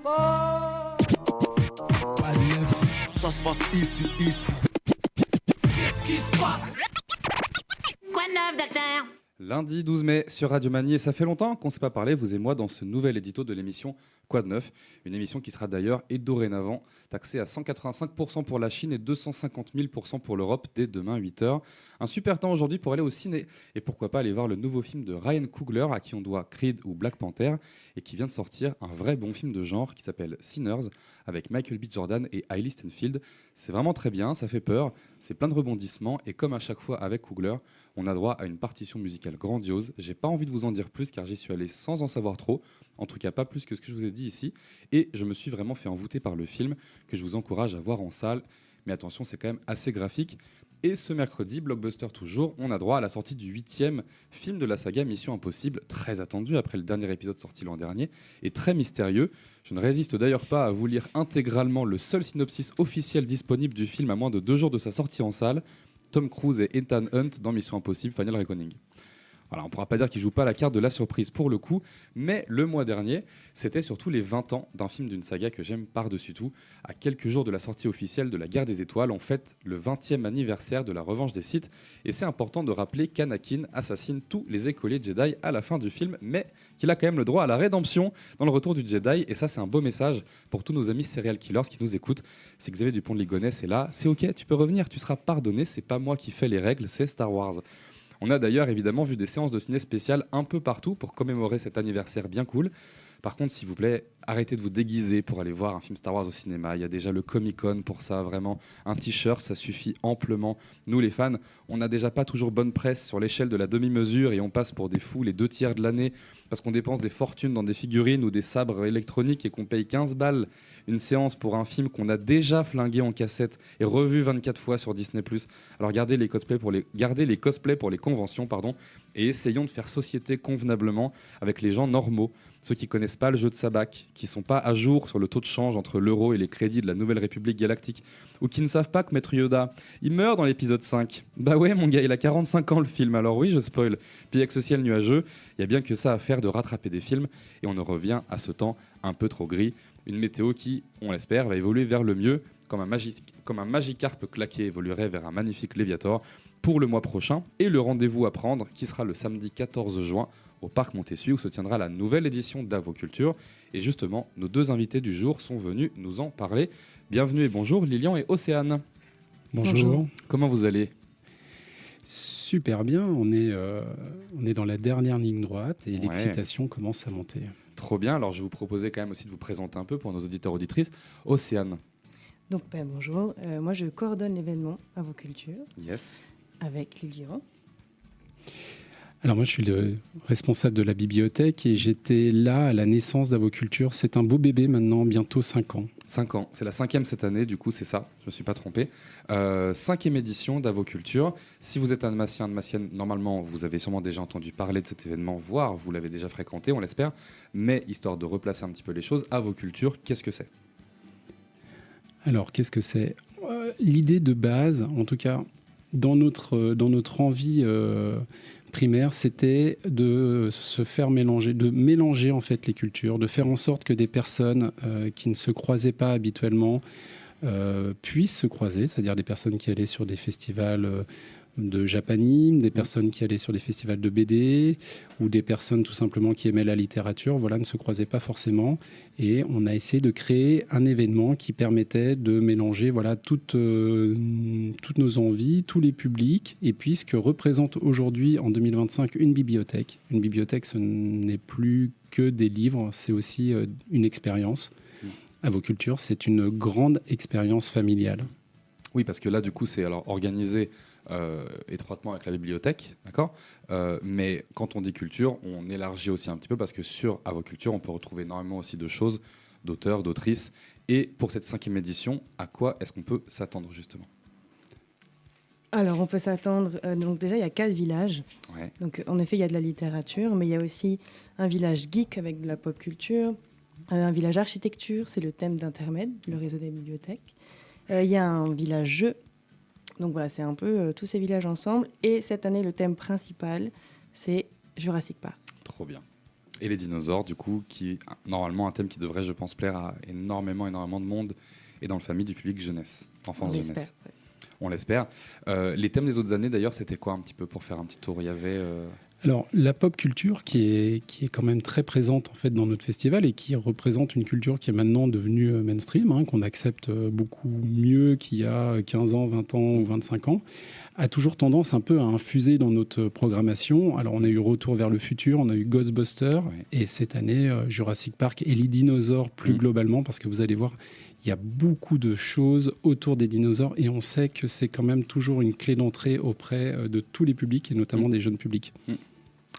Pas de neuf, ça se passe ici. Qu'est-ce qui se passe? Quoi de neuf, docteur? Lundi 12 mai sur Radio Mani, et ça fait longtemps qu'on ne s'est pas parlé, vous et moi, dans ce nouvel édito de l'émission Quoi de neuf, une émission qui sera d'ailleurs et dorénavant taxée à 185% pour la Chine et 250 000% pour l'Europe dès demain 8h. Un super temps aujourd'hui pour aller au ciné et pourquoi pas aller voir le nouveau film de Ryan Coogler à qui on doit Creed ou Black Panther et qui vient de sortir un vrai bon film de genre qui s'appelle Sinners avec Michael B. Jordan et Hailey Steinfeld. C'est vraiment très bien, ça fait peur, c'est plein de rebondissements et comme à chaque fois avec Coogler, on a droit à une partition musicale grandiose. J'ai pas envie de vous en dire plus car j'y suis allé sans en savoir trop, en tout cas pas plus que ce que je vous ai dit ici, et je me suis vraiment fait envoûter par le film que je vous encourage à voir en salle. Mais attention, c'est quand même assez graphique. Et ce mercredi, blockbuster toujours, on a droit à la sortie du 8e film de la saga Mission Impossible, très attendu après le dernier épisode sorti l'an dernier, et très mystérieux. Je ne résiste d'ailleurs pas à vous lire intégralement le seul synopsis officiel disponible du film à moins de 2 jours de sa sortie en salle. Tom Cruise et Ethan Hunt dans Mission Impossible Final Reckoning. Voilà, on ne pourra pas dire qu'il ne joue pas la carte de la surprise pour le coup, mais le mois dernier, c'était surtout les 20 ans d'un film d'une saga que j'aime par-dessus tout. À quelques jours de la sortie officielle de La Guerre des Étoiles, on fête le 20e anniversaire de la Revanche des Sith, et c'est important de rappeler qu'Anakin assassine tous les écoliers Jedi à la fin du film, mais qu'il a quand même le droit à la rédemption dans le retour du Jedi, et ça c'est un beau message pour tous nos amis serial killers qui nous écoutent. C'est Xavier Dupont de Ligonnès est là, c'est ok, tu peux revenir, tu seras pardonné, c'est pas moi qui fais les règles, c'est Star Wars. On a d'ailleurs évidemment vu des séances de ciné spéciales un peu partout pour commémorer cet anniversaire bien cool. Par contre, s'il vous plaît, arrêtez de vous déguiser pour aller voir un film Star Wars au cinéma. Il y a déjà le Comic-Con pour ça, vraiment. Un t-shirt, ça suffit amplement. Nous, les fans, on n'a déjà pas toujours bonne presse sur l'échelle de la demi-mesure et on passe pour des fous les 2 tiers de l'année parce qu'on dépense des fortunes dans des figurines ou des sabres électroniques et qu'on paye 15 balles une séance pour un film qu'on a déjà flingué en cassette et revu 24 fois sur Disney+. Alors gardez les cosplays pour les conventions, et essayons de faire société convenablement avec les gens normaux, ceux qui connaissent pas le jeu de Sabak, qui sont pas à jour sur le taux de change entre l'euro et les crédits de la Nouvelle République Galactique, ou qui ne savent pas que Maître Yoda, il meurt dans l'épisode 5. Bah ouais mon gars, il a 45 ans le film, alors oui je spoil. Puis avec ce ciel nuageux, il y a bien que ça à faire de rattraper des films, et on en revient à ce temps un peu trop gris. Une météo qui, on l'espère, va évoluer vers le mieux, comme un Magikarp claqué évoluerait vers un magnifique Léviator pour le mois prochain, et le rendez-vous à prendre qui sera le samedi 14 juin au Parc Montessuie où se tiendra la nouvelle édition d'Avoculture. Et justement, nos 2 invités du jour sont venus nous en parler. Bienvenue et bonjour Lilian et Océane. Bonjour. Comment vous allez ? Super bien, on est dans la dernière ligne droite et l'excitation commence à monter. Trop bien, alors je vous proposais quand même aussi de vous présenter un peu pour nos auditeurs auditrices. Océane. Donc bonjour, moi je coordonne l'événement Avoculture. Yes. Avec Lilian. Alors moi je suis le responsable de la bibliothèque et j'étais là à la naissance d'Avoculture. C'est un beau bébé maintenant, bientôt 5 ans. 5 ans, c'est la 5e cette année, du coup c'est ça, je ne me suis pas trompé. 5e édition d'Avoculture. Si vous êtes un Almacien, Almacienne, normalement vous avez sûrement déjà entendu parler de cet événement, voire vous l'avez déjà fréquenté, on l'espère. Mais histoire de replacer un petit peu les choses, Avoculture, qu'est-ce que c'est ? Alors qu'est-ce que c'est ? L'idée de base, en tout cas dans notre envie primaire, c'était de se faire mélanger, de mélanger en fait les cultures, de faire en sorte que des personnes qui ne se croisaient pas habituellement puissent se croiser, c'est-à-dire des personnes qui allaient sur des festivals de japanime, des personnes qui allaient sur des festivals de BD ou des personnes tout simplement qui aimaient la littérature, voilà, ne se croisaient pas forcément. Et on a essayé de créer un événement qui permettait de mélanger voilà, toutes nos envies, tous les publics, et puis ce que représente aujourd'hui, en 2025, une bibliothèque. Une bibliothèque, ce n'est plus que des livres, c'est aussi une expérience. Avoculture, c'est une grande expérience familiale. Oui, parce que là, du coup, c'est alors organisé étroitement avec la bibliothèque, d'accord, mais quand on dit culture, on élargit aussi un petit peu parce que sur Avoculture, on peut retrouver énormément aussi de choses, d'auteurs, d'autrices. Et pour cette 5e édition, à quoi est-ce qu'on peut s'attendre justement ? Alors on peut s'attendre, donc déjà il y a 4 villages. Ouais. Donc en effet il y a de la littérature, mais il y a aussi un village geek avec de la pop culture, un village architecture, c'est le thème d'Intermède, le réseau des bibliothèques. Il y a un village jeu. Donc voilà, c'est un peu tous ces villages ensemble. Et cette année, le thème principal, c'est Jurassic Park. Trop bien. Et les dinosaures, du coup, qui normalement un thème qui devrait, je pense, plaire à énormément de monde et dans le famille du public jeunesse, enfance On jeunesse. l'espère, ouais. On l'espère. Les thèmes des autres années, d'ailleurs, c'était quoi un petit peu pour faire un petit tour? Il y avait Alors, la pop culture qui est quand même très présente en fait dans notre festival et qui représente une culture qui est maintenant devenue mainstream, hein, qu'on accepte beaucoup mieux qu'il y a 15 ans, 20 ans ou 25 ans, a toujours tendance un peu à infuser dans notre programmation. Alors, on a eu Retour vers le futur, on a eu Ghostbusters, Ouais. et cette année, Jurassic Park et les dinosaures plus globalement, parce que vous allez voir, il y a beaucoup de choses autour des dinosaures et on sait que c'est quand même toujours une clé d'entrée auprès de tous les publics et notamment des jeunes publics.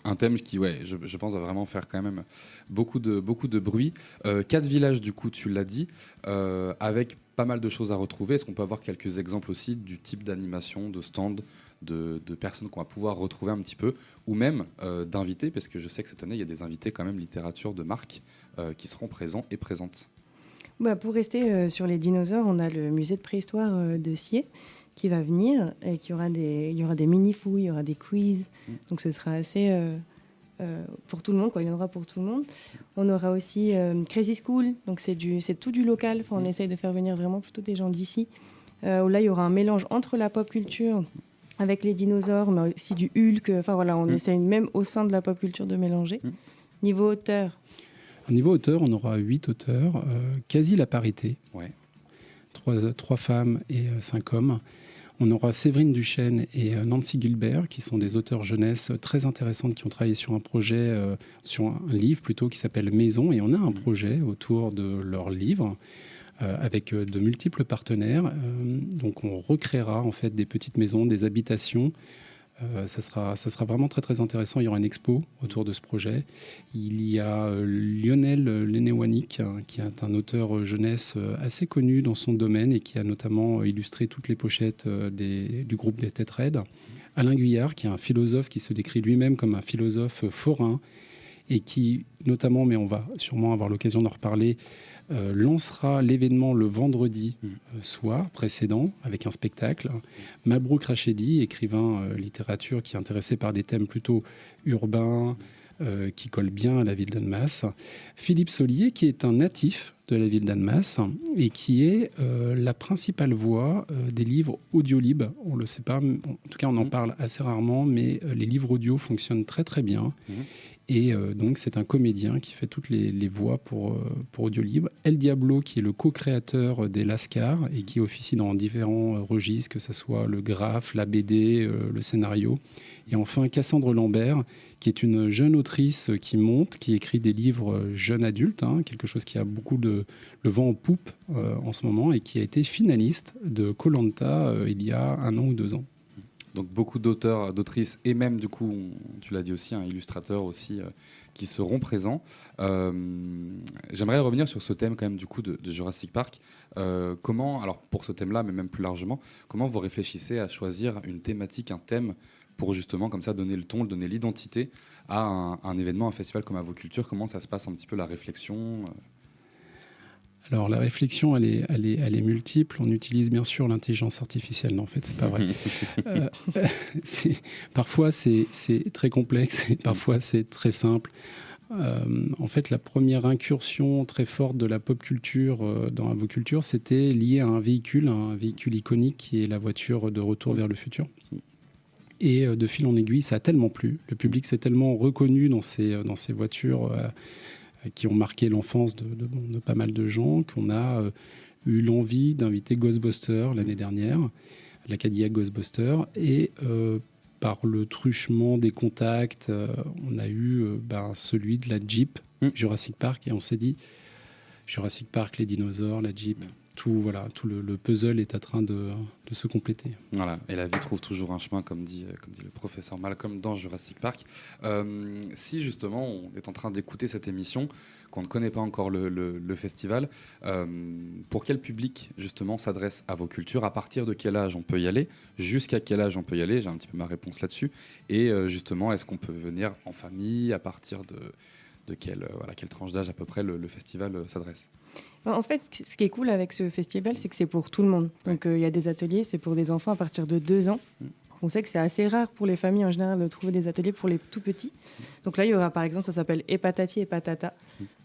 un thème qui, ouais, je pense, va vraiment faire quand même beaucoup de bruit. 4 villages, du coup, tu l'as dit, avec pas mal de choses à retrouver. Est-ce qu'on peut avoir quelques exemples aussi du type d'animation, de stand, de personnes qu'on va pouvoir retrouver un petit peu, ou même d'invités, parce que je sais que cette année, il y a des invités quand même littérature de marque qui seront présents et présentes. Bah, pour rester sur les dinosaures, on a le musée de préhistoire de Sciez qui va venir et il y aura des mini-fouilles, il y aura des quiz. Donc ce sera assez pour tout le monde, quoi. Il y en aura pour tout le monde. On aura aussi Crazy School, donc c'est tout du local. Enfin, on essaye de faire venir vraiment plutôt des gens d'ici. Où là, il y aura un mélange entre la pop culture avec les dinosaures, mais aussi du Hulk. Enfin voilà, on essaye même au sein de la pop culture de mélanger. Niveau auteur, Au niveau auteur, on aura 8 auteurs, quasi la parité. Ouais. 3 femmes et 5 hommes. On aura Séverine Duchesne et Nancy Gilbert, qui sont des auteurs jeunesse très intéressantes, qui ont travaillé sur un projet, sur un livre plutôt, qui s'appelle Maison. Et on a un projet autour de leur livre, avec de multiples partenaires. Donc on recréera en fait des petites maisons, des habitations. Ça sera vraiment très très intéressant. Il y aura une expo autour de ce projet. Il y a Lionel Lenewanik, qui est un auteur jeunesse assez connu dans son domaine et qui a notamment illustré toutes les pochettes du groupe des Têtes Raides. Alain Guyard, qui est un philosophe qui se décrit lui-même comme un philosophe forain et qui, notamment, mais on va sûrement avoir l'occasion d'en reparler, lancera l'événement le vendredi soir précédent avec un spectacle. Mabrouk Rachedi, écrivain littérature qui est intéressé par des thèmes plutôt urbains, qui collent bien à la ville d'Annemasse. Philippe Solier, qui est un natif de la ville d'Annemasse et qui est la principale voix des livres audiolib. On ne le sait pas, en tout cas on en parle assez rarement, mais les livres audio fonctionnent très très bien. Et donc, c'est un comédien qui fait toutes les voix pour Audiolib. El Diablo, qui est le co-créateur des Lascars et qui officie dans différents registres, que ce soit le graphe, la BD, le scénario. Et enfin, Cassandre Lambert, qui est une jeune autrice qui monte, qui écrit des livres jeunes adultes, quelque chose qui a beaucoup le vent en poupe en ce moment et qui a été finaliste de Koh-Lanta il y a 1 an ou 2 ans. Donc beaucoup d'auteurs, d'autrices et même du coup, tu l'as dit aussi, illustrateurs aussi qui seront présents. J'aimerais revenir sur ce thème quand même du coup de Jurassic Park. Comment, alors pour ce thème-là, mais même plus largement, comment vous réfléchissez à choisir une thématique, un thème pour justement comme ça donner le ton, donner l'identité à un événement, un festival comme Avoculture? Comment ça se passe un petit peu la réflexion? Alors la réflexion, elle est multiple. On utilise bien sûr l'intelligence artificielle. Non, en fait, c'est pas vrai. Parfois, c'est très complexe et parfois, c'est très simple. En fait, la première incursion très forte de la pop culture dans Avoculture, c'était lié à un véhicule iconique qui est la voiture de Retour vers le futur. Et de fil en aiguille, ça a tellement plu. Le public s'est tellement reconnu dans ces voitures qui ont marqué l'enfance de pas mal de gens, qu'on a eu l'envie d'inviter Ghostbusters l'année dernière, la Cadillac Ghostbusters, et par le truchement des contacts, on a eu celui de la Jeep Jurassic Park, et on s'est dit, Jurassic Park, les dinosaures, la Jeep, tout le puzzle est en train de se compléter. Voilà, et la vie trouve toujours un chemin, comme dit le professeur Malcolm dans Jurassic Park. Si justement on est en train d'écouter cette émission, qu'on ne connaît pas encore le festival, pour quel public justement s'adresse Avoculture? À partir de quel âge on peut y aller? Jusqu'à quel âge on peut y aller? J'ai un petit peu ma réponse là-dessus. Et justement, est-ce qu'on peut venir en famille? À partir de quelle tranche d'âge à peu près le festival s'adresse? En fait, ce qui est cool avec ce festival, c'est que c'est pour tout le monde. Donc il y a des ateliers, c'est pour des enfants à partir de 2 ans. On sait que c'est assez rare pour les familles en général de trouver des ateliers pour les tout petits. Donc là, il y aura par exemple, ça s'appelle Et patati et patata.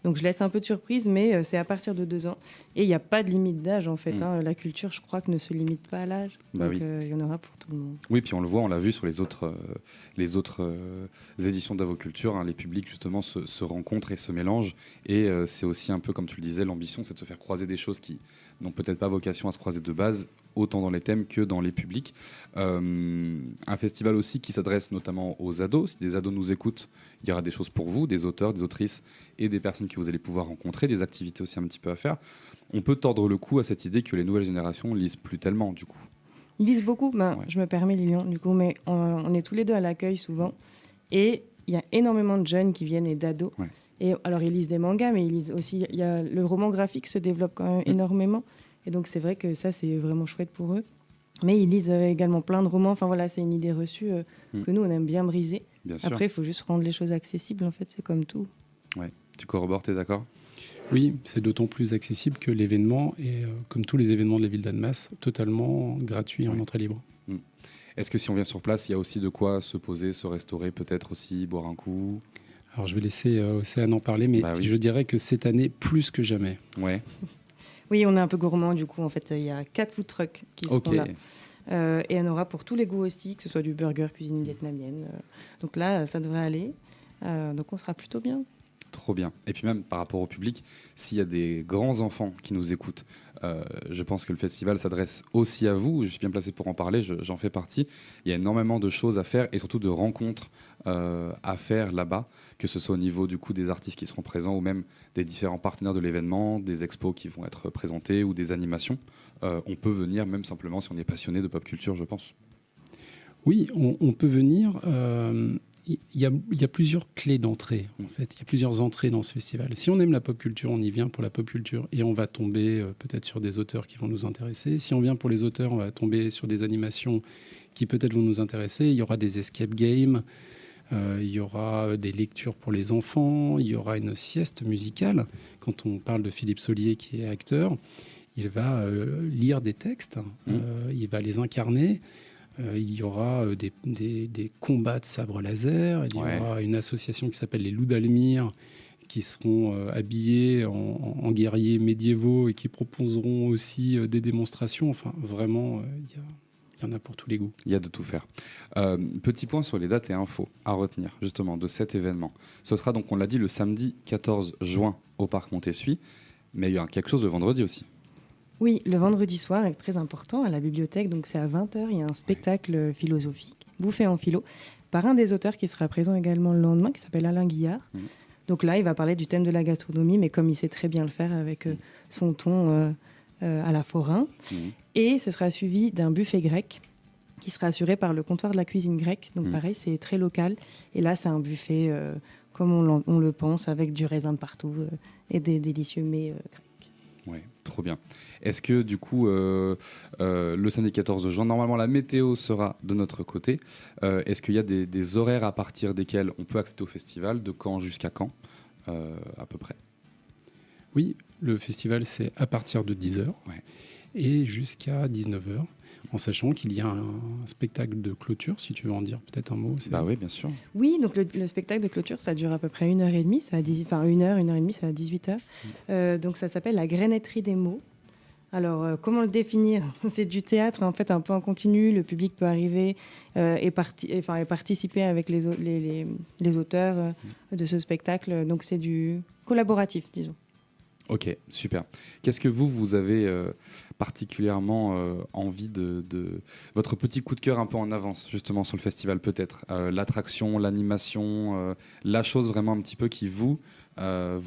Donc je laisse un peu de surprise, mais c'est à partir de 2 ans. Et il n'y a pas de limite d'âge en fait. Hein. La culture, je crois que ne se limite pas à l'âge. Bah Donc oui. il y en aura pour tout le monde. Oui, puis on le voit, on l'a vu sur les autres éditions d'Avoculture, hein, les publics justement se rencontrent et se mélangent. Et c'est aussi un peu, comme tu le disais, l'ambition, c'est de se faire croiser des choses qui n'ont peut-être pas vocation à se croiser de base, autant dans les thèmes que dans les publics. Un festival aussi qui s'adresse notamment aux ados. Si des ados nous écoutent, il y aura des choses pour vous, des auteurs, des autrices et des personnes que vous allez pouvoir rencontrer, des activités aussi un petit peu à faire. On peut tordre le cou à cette idée que les nouvelles générations lisent plus tellement, du coup. Ils lisent beaucoup. Ouais. Je me permets, Lilian, du coup, mais on est tous les deux à l'accueil souvent. Et il y a énormément de jeunes qui viennent et d'ados. Ouais. Et alors, ils lisent des mangas, mais ils lisent aussi. Le roman graphique se développe quand même énormément. Et donc, c'est vrai que ça, c'est vraiment chouette pour eux. Mais ils lisent également plein de romans. Enfin, voilà, c'est une idée reçue que nous, on aime bien briser. Bien sûr. Après, il faut juste rendre les choses accessibles. En fait, c'est comme tout. Ouais. Tu corrobores, t'es d'accord ? Oui, c'est d'autant plus accessible que l'événement est, comme tous les événements de la ville d'Annemasse, totalement gratuit en entrée libre. Est-ce que si on vient sur place, il y a aussi de quoi se poser, se restaurer, peut-être aussi boire un coup ? Alors je vais laisser Océane en parler, mais Bah oui. je dirais que cette année, plus que jamais. Ouais. Oui, on est un peu gourmand, du coup. En fait, il y a 4 food trucks qui Ok. seront là. Et on aura pour tous les goûts aussi, que ce soit du burger, cuisine vietnamienne. Donc là, ça devrait aller. Donc on sera plutôt bien. Trop bien. Et puis même par rapport au public, s'il y a des grands enfants qui nous écoutent, je pense que le festival s'adresse aussi à vous. Je suis bien placé pour en parler, j'en fais partie. Il y a énormément de choses à faire et surtout de rencontres à faire là-bas, que ce soit au niveau du coup des artistes qui seront présents ou même des différents partenaires de l'événement, des expos qui vont être présentés ou des animations. On peut venir même simplement si on est passionné de pop culture, je pense. Oui, on peut venir. Il y a plusieurs clés d'entrée, en fait. Il y a plusieurs entrées dans ce festival. Si on aime la pop culture, on y vient pour la pop culture et on va tomber peut-être sur des auteurs qui vont nous intéresser. Si on vient pour les auteurs, on va tomber sur des animations qui peut-être vont nous intéresser. Il y aura des escape games, il y aura des lectures pour les enfants, il y aura une sieste musicale. Quand on parle de Philippe Saulier, qui est acteur, il va lire des textes, il va les incarner. Il y aura des combats de sabre laser. Il y aura une association qui s'appelle les Loups d'Almire qui seront habillés en guerriers médiévaux et qui proposeront aussi des démonstrations. Enfin, vraiment, il y en a pour tous les goûts. Il y a de tout faire. Petit point sur les dates et infos à retenir justement de cet événement. Ce sera donc, on l'a dit, le samedi 14 juin au Parc Montessuie, mais il y aura quelque chose le vendredi aussi. Oui, le vendredi soir, est très important, à la bibliothèque, donc c'est à 20h, il y a un spectacle philosophique, Bouffé en philo, par un des auteurs qui sera présent également le lendemain, qui s'appelle Alain Guillard. Donc là, il va parler du thème de la gastronomie, mais comme il sait très bien le faire avec son ton à la forain. Et ce sera suivi d'un buffet grec qui sera assuré par le comptoir de la cuisine grecque. Donc pareil, c'est très local. Et là, c'est un buffet comme on le pense, avec du raisin de partout et des délicieux mets grecs. Ouais, trop bien. Est-ce que du coup, le samedi 14 juin, normalement la météo sera de notre côté. Est-ce qu'il y a des horaires à partir desquels on peut accéder au festival, de quand jusqu'à quand, à peu près? Oui, le festival c'est à partir de 10h et jusqu'à 19h, en sachant qu'il y a un spectacle de clôture, si tu veux en dire peut-être un mot. Bah oui, bien sûr. Oui, donc le spectacle de clôture, ça dure à peu près 1h30, une heure et demie, c'est à 18h. Donc ça s'appelle La Grainetterie des mots. Alors, comment le définir? C'est du théâtre, en fait, un peu en continu. Le public peut arriver et participer avec les auteurs de ce spectacle. Donc c'est du collaboratif, disons. Ok, super. Qu'est-ce que vous avez particulièrement envie de... Votre petit coup de cœur un peu en avance, justement, sur le festival, peut-être l'attraction, l'animation, la chose vraiment un petit peu qui vous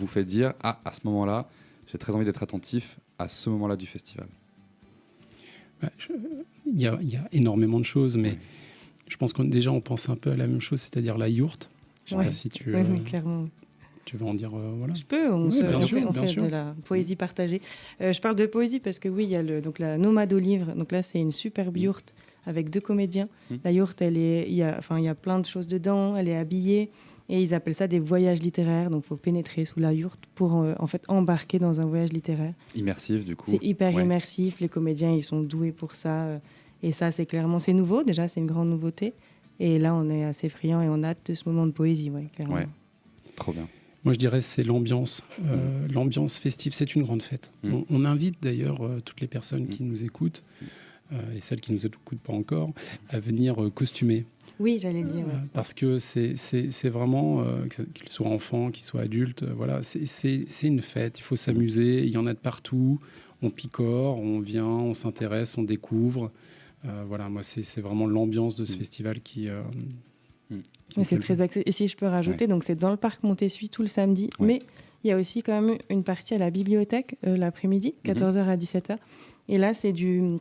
fait dire « Ah, à ce moment-là, j'ai très envie d'être attentif à ce moment-là du festival ». Il y a énormément de choses, mais je pense qu'on pense un peu à la même chose, c'est-à-dire la yourte. Je sais pas si tu... clairement. Tu veux en dire voilà. Je peux, on fait de la poésie partagée. Je parle de poésie parce que oui, il y a donc la Nomade au livre. Donc là, c'est une superbe yourte avec 2 comédiens. La yourte, il y a plein de choses dedans. Elle est habillée et ils appellent ça des voyages littéraires. Donc il faut pénétrer sous la yourte pour en fait embarquer dans un voyage littéraire. Immersif, du coup. C'est hyper immersif. Les comédiens, ils sont doués pour ça. Et ça, c'est nouveau, déjà, c'est une grande nouveauté. Et là, on est assez friands et on a hâte de ce moment de poésie, clairement. Ouais, trop bien. Moi, je dirais c'est l'ambiance. L'ambiance festive, c'est une grande fête. On invite d'ailleurs toutes les personnes qui nous écoutent, et celles qui ne nous écoutent pas encore, à venir costumées. Oui, j'allais le dire. Parce que c'est vraiment, qu'ils soient enfants, qu'ils soient adultes, voilà, c'est une fête, il faut s'amuser, il y en a de partout, on picore, on vient, on s'intéresse, on découvre. Voilà, moi, c'est vraiment l'ambiance de ce festival qui c'est très accessible. Et si je peux rajouter, donc c'est dans le parc Montessuie tout le samedi, mais il y a aussi quand même une partie à la bibliothèque l'après-midi, 14h à 17h. Et là, c'est du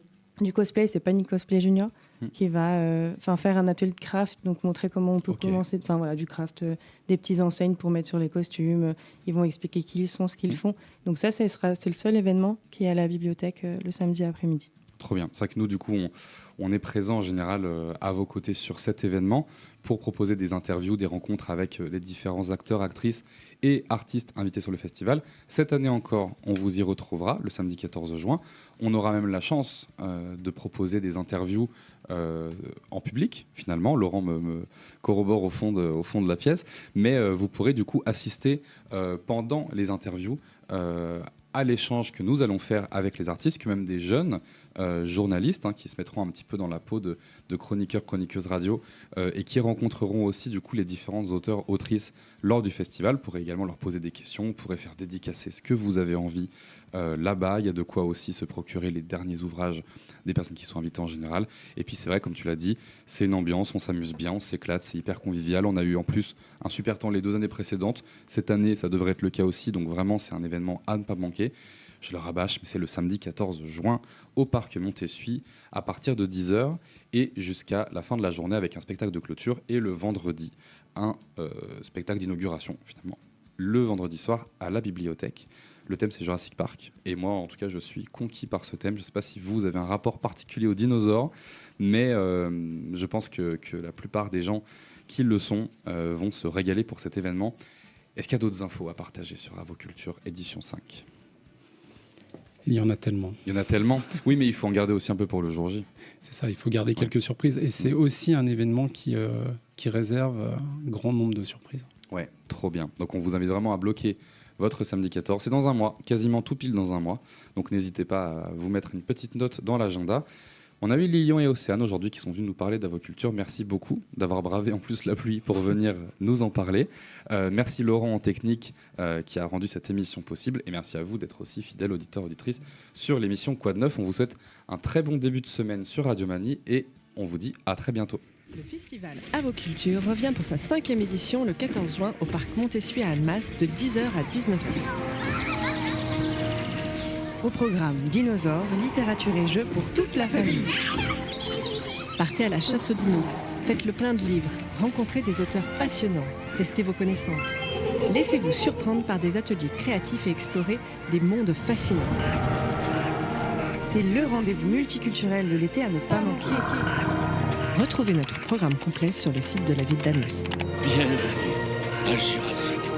cosplay, c'est Panic Cosplay Junior qui va faire un atelier de craft, donc montrer comment on peut commencer, du craft, des petites enseignes pour mettre sur les costumes. Ils vont expliquer qui ils sont, ce qu'ils font. Donc ça, c'est le seul événement qui est à la bibliothèque le samedi après-midi. Trop bien. C'est vrai que nous, du coup, on est présent en général à vos côtés sur cet événement pour proposer des interviews, des rencontres avec les différents acteurs, actrices et artistes invités sur le festival. Cette année encore, on vous y retrouvera le samedi 14 juin. On aura même la chance de proposer des interviews en public, finalement. Laurent me corrobore au fond de la pièce. Mais vous pourrez du coup assister pendant les interviews à l'échange que nous allons faire avec les artistes, que même des jeunes journalistes qui se mettront un petit peu dans la peau de chroniqueurs, chroniqueuses radio et qui rencontreront aussi du coup les différents auteurs, autrices lors du festival. Vous pourrez également leur poser des questions, vous pourrez faire dédicacer ce que vous avez envie là-bas. Il y a de quoi aussi se procurer les derniers ouvrages des personnes qui sont invitées en général. Et puis c'est vrai, comme tu l'as dit, c'est une ambiance, on s'amuse bien, on s'éclate, c'est hyper convivial. On a eu en plus un super temps les 2 années précédentes. Cette année, ça devrait être le cas aussi. Donc vraiment, c'est un événement à ne pas manquer. Je le rabâche, mais c'est le samedi 14 juin au parc Montessuie à partir de 10h et jusqu'à la fin de la journée avec un spectacle de clôture et le vendredi, un spectacle d'inauguration finalement. Le vendredi soir à la bibliothèque. Le thème, c'est Jurassic Park. Et moi, en tout cas, je suis conquis par ce thème. Je ne sais pas si vous avez un rapport particulier aux dinosaures, mais je pense que la plupart des gens qui le sont vont se régaler pour cet événement. Est-ce qu'il y a d'autres infos à partager sur Avoculture édition 5 ? Il y en a tellement. Il y en a tellement. Oui, mais il faut en garder aussi un peu pour le jour J. C'est ça, il faut garder quelques surprises. Et c'est aussi un événement qui réserve un grand nombre de surprises. Ouais, trop bien. Donc on vous invite vraiment à bloquer votre samedi 14. C'est dans un mois, quasiment tout pile dans un mois. Donc n'hésitez pas à vous mettre une petite note dans l'agenda. On a eu Lilian et Océane aujourd'hui qui sont venus nous parler d'Avoculture. Merci beaucoup d'avoir bravé en plus la pluie pour venir nous en parler. Merci Laurent en technique qui a rendu cette émission possible. Et merci à vous d'être aussi fidèles auditeurs, auditrices sur l'émission Quoi de Neuf. On vous souhaite un très bon début de semaine sur Radio Mani et on vous dit à très bientôt. Le festival Avoculture revient pour sa 5e édition le 14 juin au parc Montessuie à Annemasse de 10h à 19h. Au programme dinosaures, littérature et jeux pour toute la famille. Partez à la chasse aux dinos, faites le plein de livres, rencontrez des auteurs passionnants, testez vos connaissances. Laissez-vous surprendre par des ateliers créatifs et explorez des mondes fascinants. C'est le rendez-vous multiculturel de l'été à ne pas manquer. Retrouvez notre programme complet sur le site de la ville d'Annemasse. Bienvenue à Jurassic